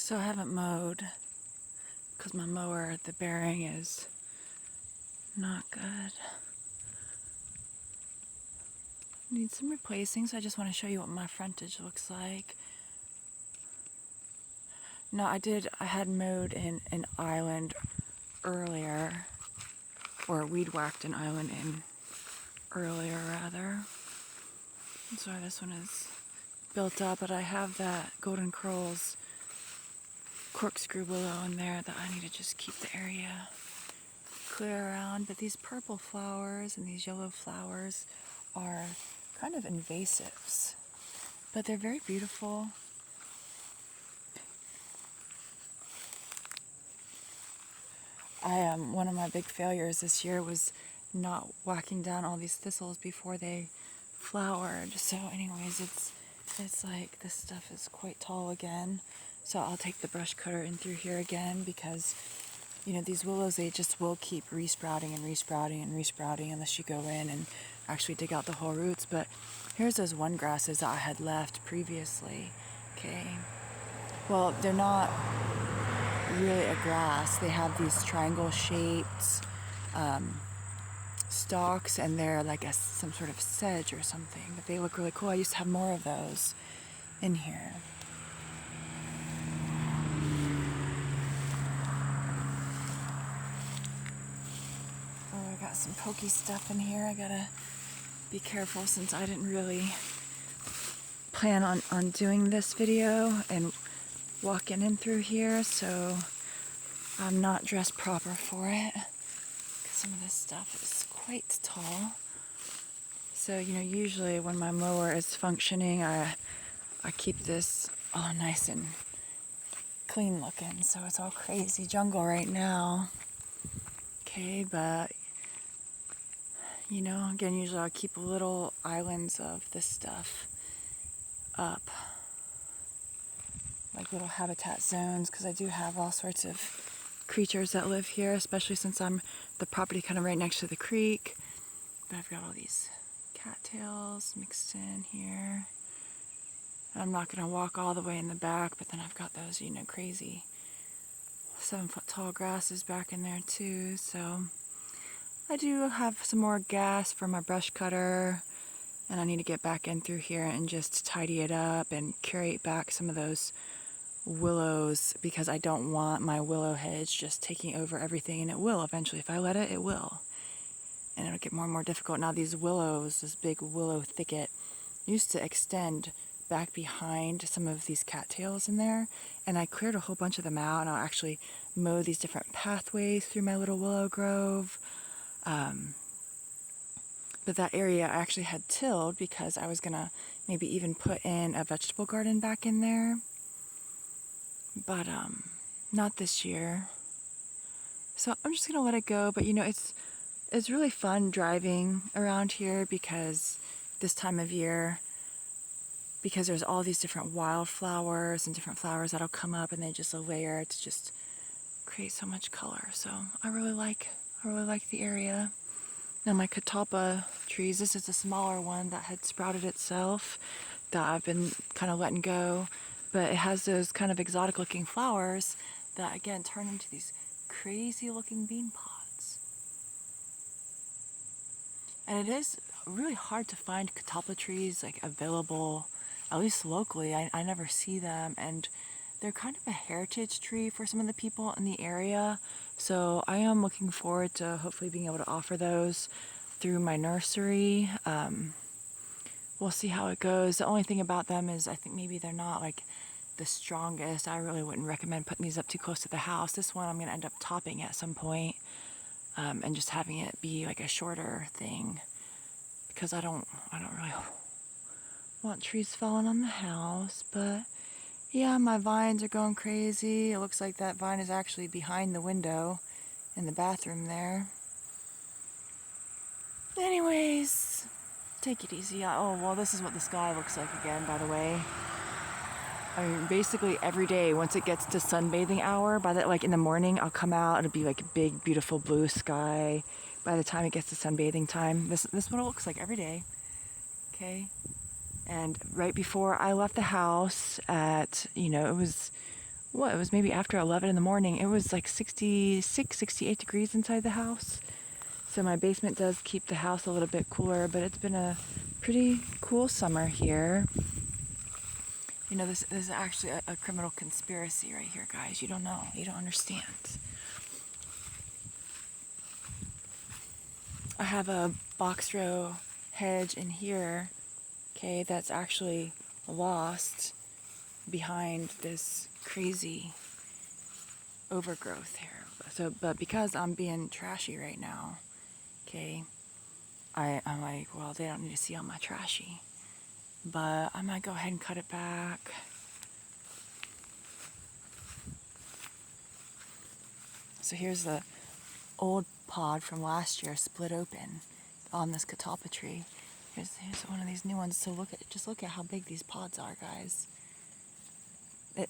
So I haven't mowed because my mower, the bearing is not good. Needs some replacing, so I just want to show you what my frontage looks like. No, I had mowed in an island earlier, or weed whacked an island in earlier rather. That's why this one is built up, but I have that Golden Curls corkscrew willow in there that I need to just keep the area clear around. But these purple flowers and these yellow flowers are kind of invasives, but they're very beautiful. One of my big failures this year was not whacking down all these thistles before they flowered. So anyways, it's like this stuff is quite tall again. So I'll take the brush cutter in through here again because, you know, these willows, they just will keep resprouting and resprouting and resprouting unless you go in and actually dig out the whole roots. But here's those one grasses that I had left previously, okay? Well, they're not really a grass. They have these triangle shaped stalks, and they're like some sort of sedge or something, but they look really cool. I used to have more of those in here. Oh, I got some pokey stuff in here. I gotta be careful since I didn't really plan on doing this video and walking in through here, so I'm not dressed proper for it because some of this stuff is quite tall. So, you know, usually when my mower is functioning, I keep this all nice and clean looking, so it's all crazy jungle right now. Okay, but you know, again, usually I'll keep little islands of this stuff up, like little habitat zones, because I do have all sorts of creatures that live here, especially since I'm the property kind of right next to the creek. But I've got all these cattails mixed in here. And I'm not going to walk all the way in the back, but then I've got those, you know, crazy 7-foot tall grasses back in there too. So I do have some more gas for my brush cutter, and I need to get back in through here and just tidy it up and curate back some of those willows, because I don't want my willow hedge just taking over everything, and it will eventually. If I let it, it will. And it'll get more and more difficult. Now these willows, this big willow thicket, used to extend back behind some of these cattails in there, and I cleared a whole bunch of them out, and I'll actually mow these different pathways through my little willow grove. But that area I actually had tilled because I was gonna maybe even put in a vegetable garden back in there, but not this year. So I'm just gonna let it go. But you know, it's really fun driving around here because this time of year, because there's all these different wildflowers and different flowers that'll come up, and they just layer to just create so much color. So I really like the area. Now my catalpa trees, this is a smaller one that had sprouted itself that I've been kind of letting go, but it has those kind of exotic looking flowers that again turn into these crazy looking bean pods. And it is really hard to find catalpa trees like available, at least locally. I never see them, and they're kind of a heritage tree for some of the people in the area. So I am looking forward to hopefully being able to offer those through my nursery. We'll see how it goes. The only thing about them is I think maybe they're not like the strongest. I really wouldn't recommend putting these up too close to the house. This one I'm going to end up topping at some point, and just having it be like a shorter thing, because I don't really want trees falling on the house. But yeah, my vines are going crazy. It looks like that vine is actually behind the window in the bathroom there. Anyways, take it easy. Oh, well, this is what the sky looks like again, by the way. I mean, basically every day, once it gets to sunbathing hour, by that, like in the morning, I'll come out, it'll be like a big, beautiful blue sky. By the time it gets to sunbathing time, this is what it looks like every day, okay? And right before I left the house at, you know, it was what, it was maybe after 11 in the morning. It was like 66, 68 degrees inside the house. So my basement does keep the house a little bit cooler, but it's been a pretty cool summer here. You know, this is actually a criminal conspiracy right here, guys. You don't know. You don't understand. I have a box row hedge in here, okay, that's actually lost behind this crazy overgrowth here. So, but because I'm being trashy right now, okay, I'm like, well, they don't need to see all my trashy. But I might go ahead and cut it back. So here's the old pod from last year split open on this catalpa tree. Here's one of these new ones. So just look at how big these pods are, guys.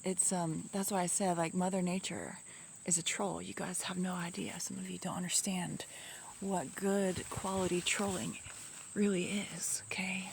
It's that's why I said, like, Mother Nature is a troll. You guys have no idea. Some of you don't understand what good quality trolling really is, okay?